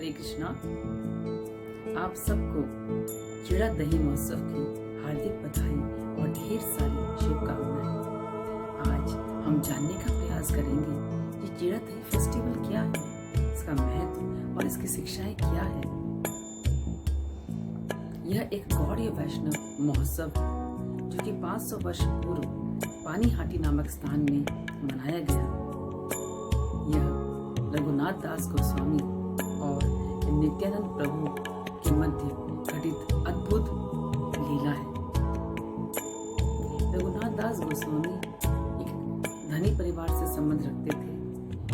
हरे कृष्णा। आप सबको चिड़ा दही महोत्सव की हार्दिक बधाई और ढेर सारी शुभकामनाएं। आज हम जानने का प्रयास करेंगे कि चिड़ा दही फेस्टिवल क्या है, इसका महत्व और इसकी शिक्षाएं क्या है। यह एक गौड़ीय वैष्णव महोत्सव है जो कि 500 वर्ष पूर्व पानीहाटी नामक स्थान में मनाया गया। यह रघुनाथ दास गोस्वामी और नित्यानंद प्रभु के मध्य घटित अद्भुत लीला है। रघुनाथ दास गोस्वामी एक धनी परिवार से संबंध रखते थे।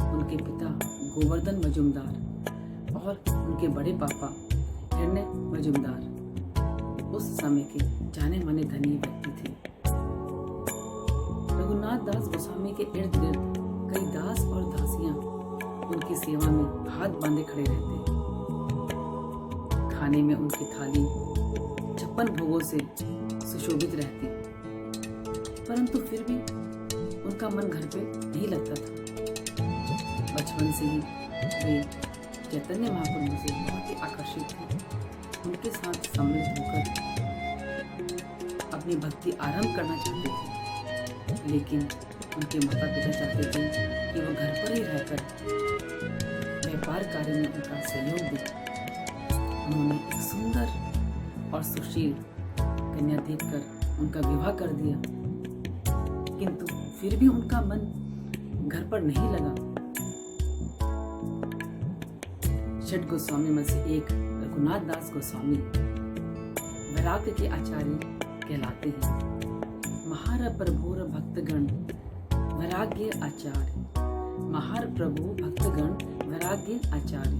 उनके पिता गोवर्धन मजूमदार और उनके बड़े पापा हिरण्य मजूमदार उस समय के जाने माने धनी व्यक्ति थे। रघुनाथ दास गोस्वामी के इर्द गिर्द कई दास और दासियां उनकी सेवा में हाथ बांधे खड़े रहते। खाने में उनकी थाली 56 भोगों से सुशोभित रहती, परंतु फिर भी उनका मन घर पे नहीं लगता था। बचपन से ही वे चैतन्य महाप्रभु से बहुत ही आकर्षित थे। उनके साथ सम्मिलित होकर अपनी भक्ति आरंभ करना चाहते थे, लेकिन उनके माता पिता चाहते थे कि वो घर पर ही रहकर व्यापार कार्य में उनका सहयोग दे। उन्होंने एक सुंदर और सुशील कन्या देखकर उनका विवाह कर दिया, किंतु फिर भी उनका मन घर पर नहीं लगा। षट गोस्वामी में से एक रघुनाथ दास गोस्वामी वैराग्य के आचार्य कहलाते हैं। महार प्रभुर भक्तगण वैराग्य आचार्य, महार प्रभु भक्तगण वैराग्य आचार्य।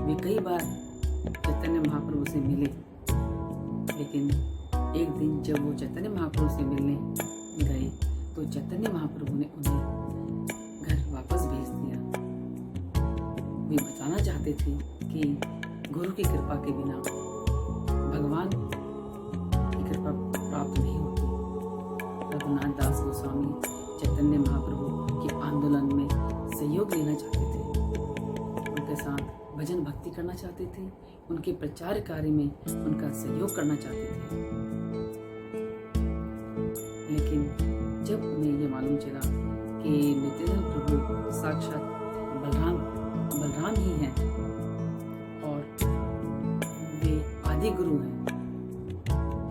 वे कई बार चैतन्य महाप्रभु से मिले, लेकिन एक दिन जब वो चैतन्य महाप्रभु से मिलने गए तो चैतन्य महाप्रभु ने उन्हें घर वापस भेज दिया। वे बताना चाहते थे कि गुरु की कृपा के बिना भगवान की कृपा प्राप्त नहीं होती। रघुनाथ दास गोस्वामी चैतन्य महाप्रभु के आंदोलन में सहयोग लेना चाहते थे, उनके साथ भजन भक्ति करना चाहते थे, उनके प्रचार कार्य में उनका सहयोग करना चाहते थे। लेकिन जब उन्हें ये मालूम चला कि नित्यानंद प्रभु साक्षात बलराम ही हैं और वे आदि गुरु हैं,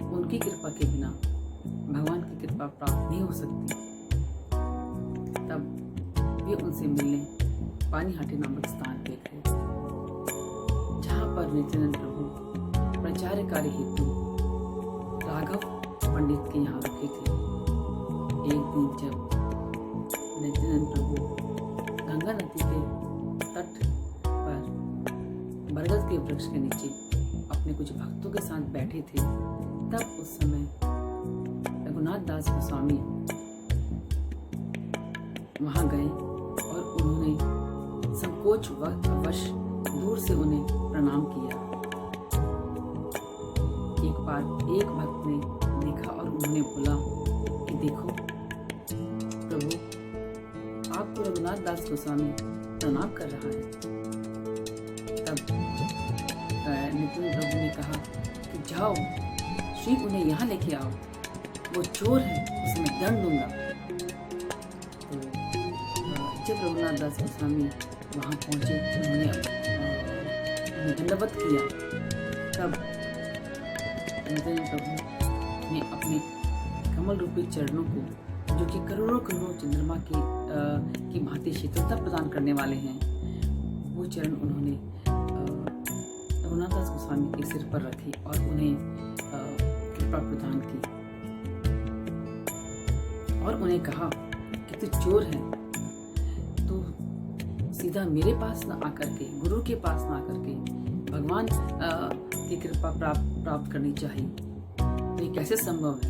उनकी कृपा के बिना भगवान की कृपा प्राप्त नहीं हो सकती, तब वे उनसे मिलने पानीहाटी नामक स्थान पे गए, जहाँ पर नित्यानंद प्रभु प्रचार कार्य हेतु राघव पंडित के यहाँ रुके थे। एक दिन जब नित्यानंद प्रभु गंगा नदी के तट पर बरगद के वृक्ष के नीचे अपने कुछ भक्तों के साथ बैठे थे, तब उस समय रघुनाथ दास गोस्वामी वहां गए और उन्होंने संकोच वश दूर से उन्हें प्रणाम किया। एक बार एक भक्त ने देखा और उन्होंने बोला कि देखो प्रभु, आपको रघुनाथ दास गोस्वामी प्रणाम कर रहा है। तब नित्यानंद प्रभु ने कहा कि जाओ श्री उन्हें यहाँ लेके आओ, वो चोर है, उसे मैं दंड दूंगा। तो जब रघुनाथ दास गोस्वामी वहाँ पहुँचे, उन्होंने दंडवत किया, तब नित्यानंद प्रभु ने अपने कमल रूपी चरणों को, जो कि करोड़ों करोड़ों चंद्रमा की भांति शीतलता प्रदान करने वाले हैं, वो चरण उन्होंने रघुनाथ दास गोस्वामी के सिर पर रखे और उन्हें कृपा प्रदान की और उन्हें कहा कि तू चोर है, तो सीधा मेरे पास ना आकर के, गुरु के पास ना आकर के भगवान की कृपा प्राप्त करनी चाहिए। तो ये कैसे संभव है?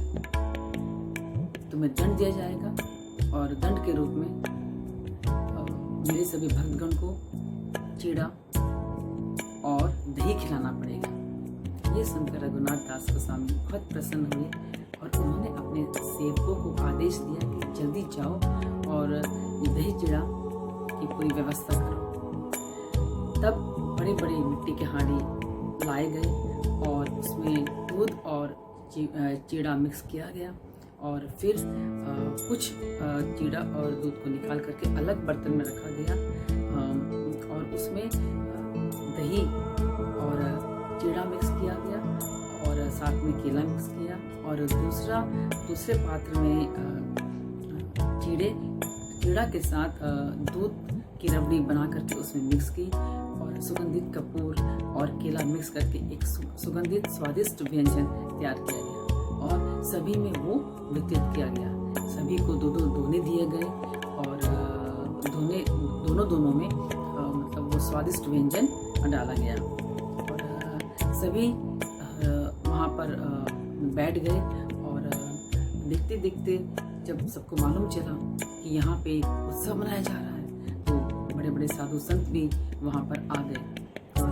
तुम्हें दंड दिया जाएगा और दंड के रूप में मेरे सभी भक्तगण को चीड़ा और दही खिलाना पड़ेगा। ये सुनकर रघुनाथ दास गोस्वामी बहुत प्रसन्न हुए और उन्होंने अपने सेवकों को आदेश दिया कि जल्दी जाओ और ये दही चीड़ा की पूरी व्यवस्था करो। तब बड़ी बड़ी मिट्टी के हांडी लाए गए और उसमें दूध और चीड़ा मिक्स किया गया और फिर कुछ चीड़ा और दूध को निकाल करके अलग बर्तन में रखा गया और उसमें दही और चीड़ा मिक्स किया गया और साथ में केला मिक्स किया और दूसरे पात्र में चीड़ा के साथ दूध की रबड़ी बना करके उसमें मिक्स की और सुगंधित कपूर और केला मिक्स करके एक सुगंधित स्वादिष्ट व्यंजन तैयार किया गया और सभी में वो वितरित किया गया। सभी को दो दोने दिए गए और दोनों में मतलब वो स्वादिष्ट व्यंजन डाला गया और सभी वहाँ पर बैठ गए और देखते देखते जब सबको मालूम चला कि यहाँ पे उत्सव मनाया जा रहा है तो बड़े बड़े साधु संत भी वहाँ पर आ गए और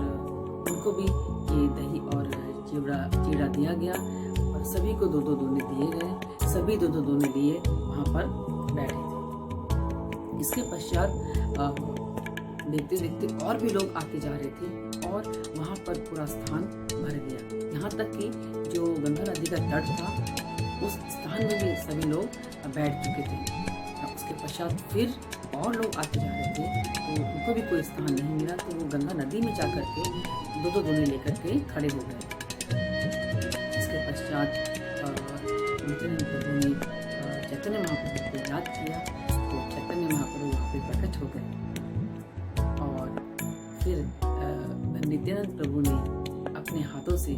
उनको भी ये दही और चीड़ा दिया गया और सभी को दो दोने दिए गए। सभी दो दोने लिए वहाँ पर बैठे थे। इसके पश्चात देखते देखते और भी लोग आते जा रहे थे और वहाँ पर पूरा स्थान भर गया। यहाँ तक कि जो गंगा नदी का तट था उस स्थान में भी सभी लोग बैठ चुके थे। उसके पश्चात फिर और लोग आते जा रहे थे तो उनको भी कोई स्थान नहीं मिला तो वो गंगा नदी में जाकर के दो दोने लेकर के खड़े हो गए। इसके पश्चात नित्यानंद प्रभु ने चैतन्य महाप्रभु को याद किया तो चैतन्य महाप्रभु वहाँ पे प्रकट हो गए और फिर नित्यानंद प्रभु ने अपने हाथों से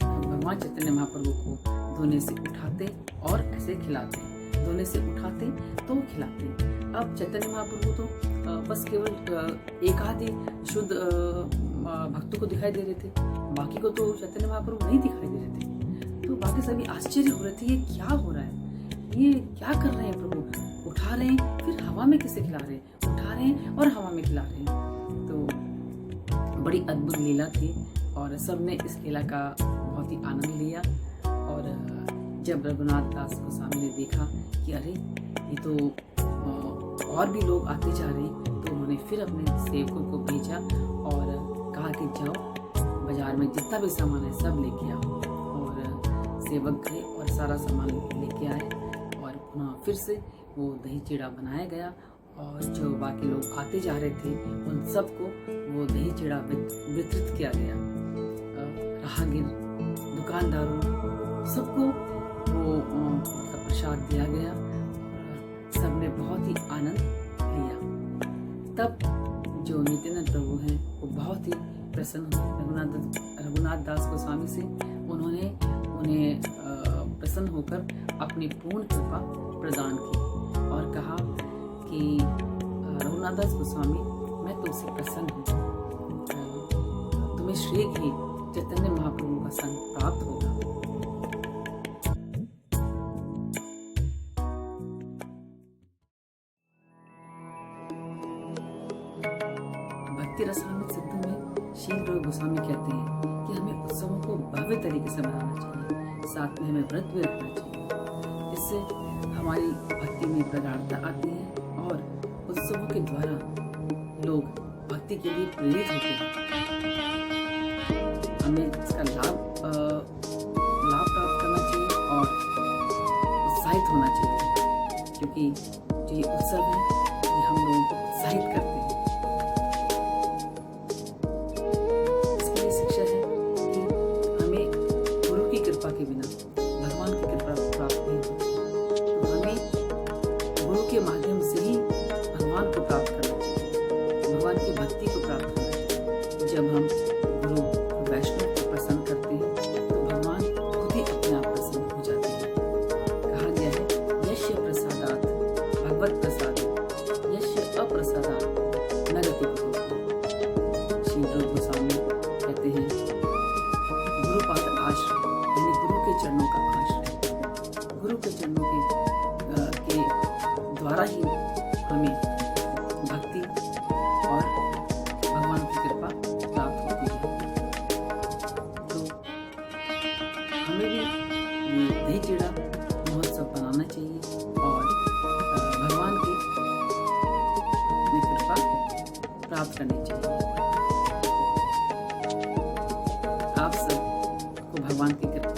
भगवान चैतन्य महाप्रभु को धोने से उठाते और ऐसे खिलाते, धोने से उठाते तो खिलाते। अब चैतन्य महाप्रभु तो बस केवल एक आधे शुद्ध भक्तों को दिखाई दे रहे थे, बाकी को तो चैतन्य महाप्रभु नहीं दिखाई दे रहे थे। तो बाकी सभी आश्चर्य हो रहे थे, ये क्या हो रहा है, ये क्या कर रहे हैं प्रभु, उठा रहे हैं फिर हवा में कैसे खिला रहे हैं, उठा रहे हैं और हवा में खिला रहे हैं। तो बड़ी अद्भुत लीला थी और सबने इस लीला का बहुत ही आनंद लिया। और जब रघुनाथ दास गोस्वामी ने देखा कि अरे ये तो और भी लोग आते जा रहे हैं तो उन्होंने फिर अपने सेवकों को भेजा और कहा कि जाओ बाजार में जितना भी सामान है सब लेके आओ। और सेवक गए और सारा सामान लेके आए और पुनः फिर से वो दही चीड़ा बनाया गया और जो बाकी लोग आते जा रहे थे उन सबको वो दही चीड़ा वितरित किया गया। राहगीर, दुकानदारों, सबको वो प्रसाद दिया गया और सबने बहुत ही आनंद लिया। तब जो नित्यानंद प्रभु हैं वो बहुत ही प्रसन्न हुए रघुनाथ दास गोस्वामी से। उन्होंने उन्हें प्रसन्न होकर अपनी पूर्ण कृपा प्रदान की और कहा कि रघुनाथ दास गोस्वामी मैं तुमसे प्रसन्न हूँ, तुम्हें शीघ्र ही चैतन्य महाप्रभु का संग प्राप्त होगा। भक्ति रसायन सिद्धू में शील प्रभु गोस्वामी कहते हैं कि हमें उत्सवों को भव्य तरीके से मनाना चाहिए, साथ में हमें व्रत भी रखना चाहिए। इससे हमारी भक्ति में प्रगाढ़ता आती है और उत्सवों के द्वारा लोग भक्ति के लिए प्रेरित होते हैं। हमें इसका लाभ प्राप्त करना चाहिए और उत्साहित होना चाहिए, क्योंकि जो ये उत्सव है ये हम लोगों को उत्साहित करते हैं। इसके लिए शिक्षा है कि हमें गुरु की कृपा के बिना भगवान की कृपा प्राप्त नहीं होती, तो हमें गुरु के माध्यम से ही भगवान को प्राप्त करना चाहिए, भगवान की भक्ति को प्राप्त करना चाहिए। जब हम गुरु वैष्णव को प्रसन्न करते हैं तो भगवान खुद ही अपने आप प्रसन्न हो जाते हैं। कहा गया है यस्य प्रसादात् भगवत प्रसाद यस्य अप्रसादात् न गति कुतोऽपि। श्री रूप गोस्वामी कहते हैं गुरुपाद आश्रय यानी गुरु के चरणों का आश्रय, गुरु के चरणों के द्वारा ही हमें भक्ति और भगवान की कृपा प्राप्त होती है। प्राप्त करनी चाहिए। आप सबको भगवान की कृपा